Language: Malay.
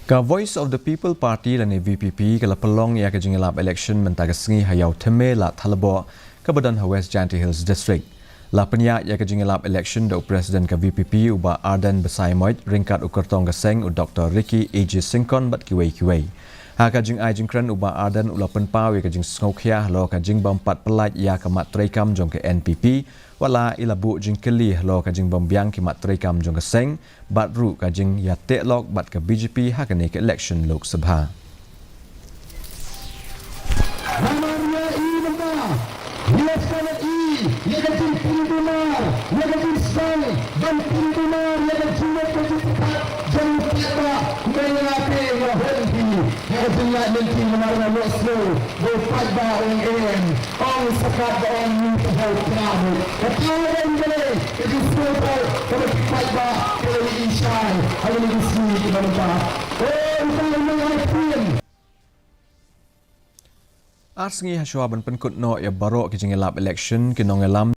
Ka Voice of the People Party dan VPP kala Pynlong ia ke Jingialap election mentagasngi hayau teme Ladthadlaboh ke badan West Janty Hills District. La penya ia ke Jingialap election do Presiden ke VPP uba Arden Besaimoit ringkat ukertong geseng u Dr. Ricky A.J. Singkon bat kiwei-kiwei. Ha ka jing ai jingkren uba Arden ula penpau ia ke jing sngokhiah lo ka jing bompat pelat ia ke mat treikam jong ke NPP wala ilabu jing keli lo ka jing bombiang ki mat treikam jong geseng bat ru ka jing ya teklok bat ke BJP ha ke ke election Lok Sabha. Arsengi haswa ban penkut no ya barok ke Jingialap election ke nongelam